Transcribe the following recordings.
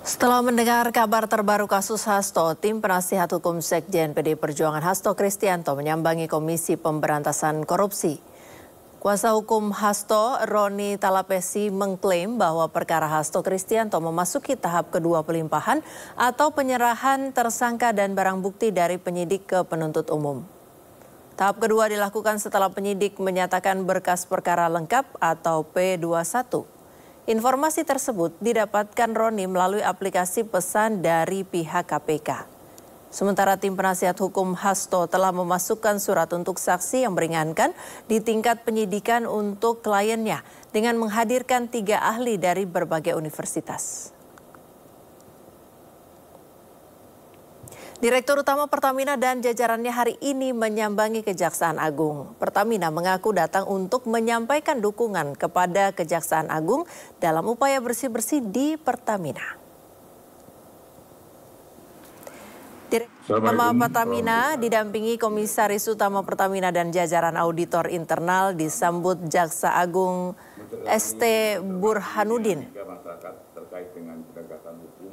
Setelah mendengar kabar terbaru kasus Hasto, tim penasihat hukum Sekjen PDI Perjuangan Hasto Kristianto menyambangi Komisi Pemberantasan Korupsi. Kuasa hukum Hasto, Roni Talapesi, mengklaim bahwa perkara Hasto Kristianto memasuki tahap kedua pelimpahan atau penyerahan tersangka dan barang bukti dari penyidik ke penuntut umum. Tahap kedua dilakukan setelah penyidik menyatakan berkas perkara lengkap atau P21. Informasi tersebut didapatkan Roni melalui aplikasi pesan dari pihak KPK. Sementara tim penasihat hukum Hasto telah memasukkan surat untuk saksi yang meringankan di tingkat penyidikan untuk kliennya dengan menghadirkan 3 ahli dari berbagai universitas. Direktur Utama Pertamina dan jajarannya hari ini menyambangi Kejaksaan Agung. Pertamina mengaku datang untuk menyampaikan dukungan kepada Kejaksaan Agung dalam upaya bersih-bersih di Pertamina. Direktur Utama Pertamina didampingi Komisaris Utama Pertamina dan jajaran auditor internal disambut Jaksa Agung ST Burhanuddin.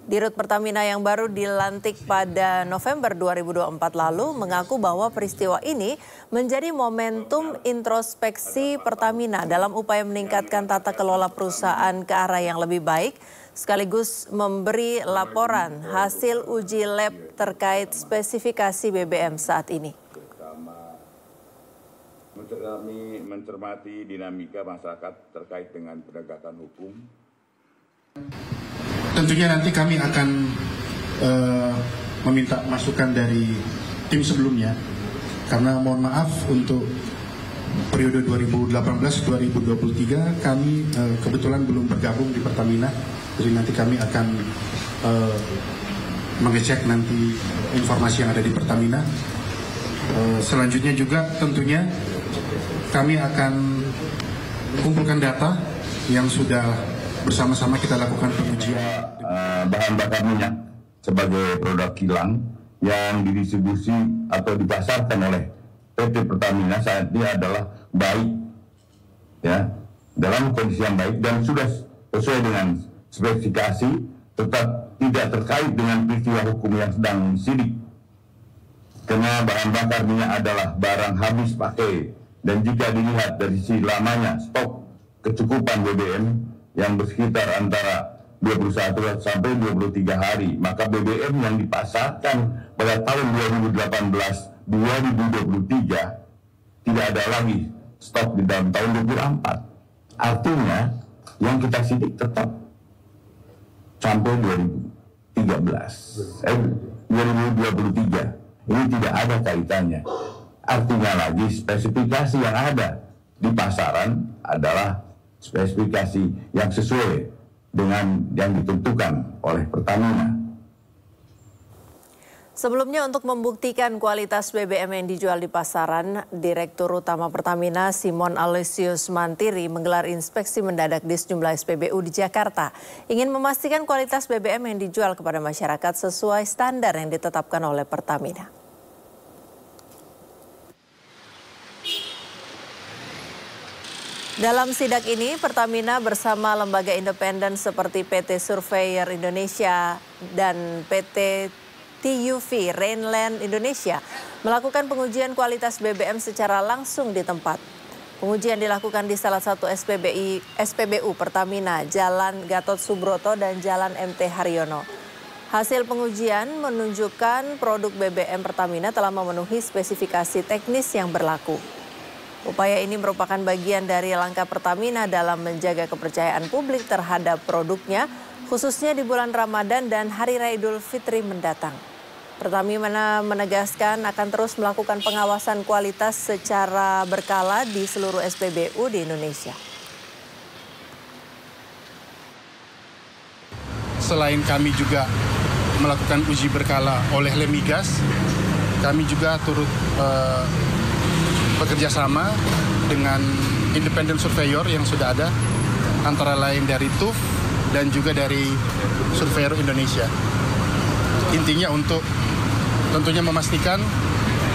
Dirut Pertamina yang baru dilantik pada November 2024 lalu mengaku bahwa peristiwa ini menjadi momentum introspeksi Pertamina dalam upaya meningkatkan tata kelola perusahaan ke arah yang lebih baik, sekaligus memberi laporan hasil uji lab terkait spesifikasi BBM saat ini. Kami mencermati dinamika masyarakat terkait dengan penegakan hukum. Tentunya nanti kami akan meminta masukan dari tim sebelumnya, karena mohon maaf untuk periode 2018-2023 kami kebetulan belum bergabung di Pertamina, jadi nanti kami akan mengecek nanti informasi yang ada di Pertamina. Selanjutnya juga tentunya kami akan kumpulkan data yang sudah bersama-sama kita lakukan pengujian. Bahan bakar minyak sebagai produk kilang yang didistribusi atau dipasarkan oleh PT Pertamina saat ini adalah baik, ya, dalam kondisi yang baik dan sudah sesuai dengan spesifikasi, tetap tidak terkait dengan peristiwa hukum yang sedang disidik. Karena bahan bakar minyak adalah barang habis pakai, dan jika dilihat dari sisi lamanya stok kecukupan BBM yang bersekitar antara 21 sampai 23 hari, maka BBM yang dipasarkan pada tahun 2018-2023 tidak ada lagi stok di dalam tahun 2024. Artinya yang kita sidik tetap sampai 2023. Ini tidak ada kaitannya. Artinya lagi spesifikasi yang ada di pasaran adalah spesifikasi yang sesuai dengan yang ditentukan oleh Pertamina. Sebelumnya untuk membuktikan kualitas BBM yang dijual di pasaran, Direktur Utama Pertamina Simon Aloysius Mantiri menggelar inspeksi mendadak di sejumlah SPBU di Jakarta. Ingin memastikan kualitas BBM yang dijual kepada masyarakat sesuai standar yang ditetapkan oleh Pertamina. Dalam sidak ini, Pertamina bersama lembaga independen seperti PT Surveyor Indonesia dan PT TUV Rainland Indonesia melakukan pengujian kualitas BBM secara langsung di tempat. Pengujian dilakukan di salah satu SPBU Pertamina, Jalan Gatot Subroto dan Jalan MT Haryono. Hasil pengujian menunjukkan produk BBM Pertamina telah memenuhi spesifikasi teknis yang berlaku. Upaya ini merupakan bagian dari langkah Pertamina dalam menjaga kepercayaan publik terhadap produknya, khususnya di bulan Ramadan dan Hari Raya Idul Fitri mendatang. Pertamina menegaskan akan terus melakukan pengawasan kualitas secara berkala di seluruh SPBU di Indonesia. Selain kami juga melakukan uji berkala oleh Lemigas, kami juga turut bekerja sama dengan independent surveyor yang sudah ada, antara lain dari TUV dan juga dari Surveyor Indonesia. Intinya untuk tentunya memastikan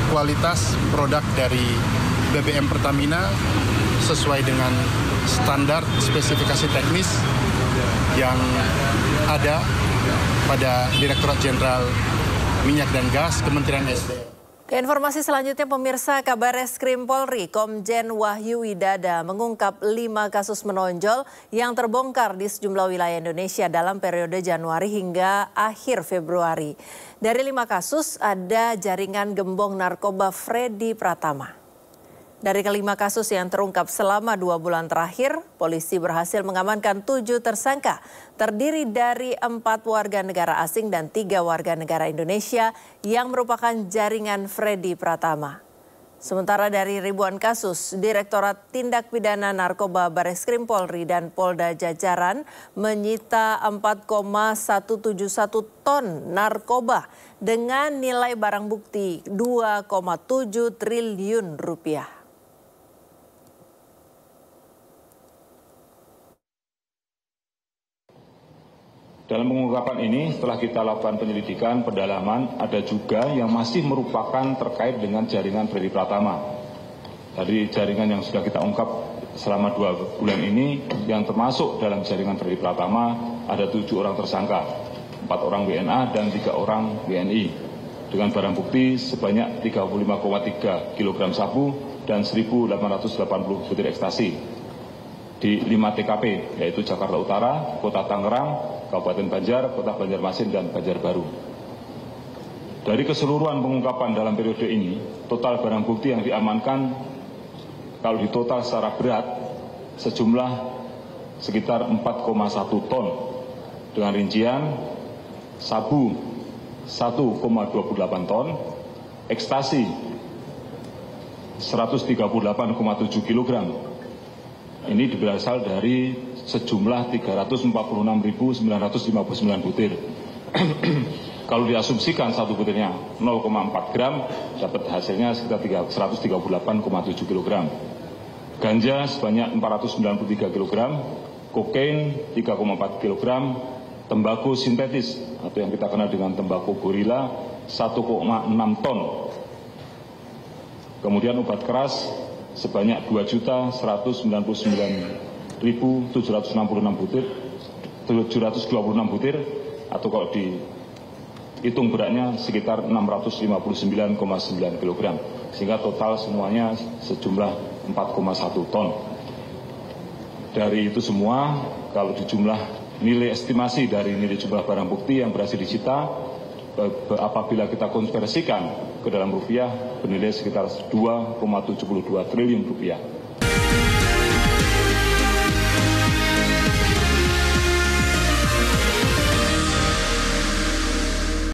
kualitas produk dari BBM Pertamina sesuai dengan standar spesifikasi teknis yang ada pada Direktorat Jenderal Minyak dan Gas Kementerian SDM. Ke informasi selanjutnya, pemirsa, Kabareskrim Polri Komjen Wahyu Widada mengungkap 5 kasus menonjol yang terbongkar di sejumlah wilayah Indonesia dalam periode Januari hingga akhir Februari. Dari 5 kasus ada jaringan gembong narkoba Freddy Pratama. Dari kelima kasus yang terungkap selama 2 bulan terakhir, polisi berhasil mengamankan 7 tersangka, terdiri dari 4 warga negara asing dan 3 warga negara Indonesia yang merupakan jaringan Freddy Pratama. Sementara dari ribuan kasus, Direktorat Tindak Pidana Narkoba Bareskrim Polri dan Polda Jajaran menyita 4,171 ton narkoba dengan nilai barang bukti 2,7 triliun rupiah. Dalam pengungkapan ini, setelah kita lakukan penyelidikan, pendalaman, ada juga yang masih merupakan terkait dengan jaringan Freddy Pratama. Dari jaringan yang sudah kita ungkap selama 2 bulan ini, yang termasuk dalam jaringan Freddy Pratama, ada 7 orang tersangka, 4 orang WNA dan 3 orang WNI, dengan barang bukti sebanyak 35,3 kg sabu dan 1.880 butir ekstasi di 5 TKP, yaitu Jakarta Utara, Kota Tangerang, Kabupaten Banjar, Kota Banjarmasin, dan Banjarbaru. Dari keseluruhan pengungkapan dalam periode ini, total barang bukti yang diamankan kalau ditotal secara berat sejumlah sekitar 4,1 ton dengan rincian sabu 1,28 ton, ekstasi 138,7 kg. Ini berasal dari sejumlah 346.959 butir. Kalau diasumsikan satu butirnya 0,4 gram, dapat hasilnya sekitar 138,7 kg. Ganja sebanyak 493 kg, kokain 3,4 kg, tembakau sintetis atau yang kita kenal dengan tembakau gorila 1,6 ton. Kemudian obat keras sebanyak 2.199.726 butir, 726 butir, atau kalau dihitung beratnya sekitar 659,9 kg, sehingga total semuanya sejumlah 4,1 ton. Dari itu semua, kalau dijumlah nilai estimasi dari nilai jumlah barang bukti yang berhasil disita, apabila kita konversikan ke dalam rupiah, bernilai sekitar 2,72 triliun rupiah.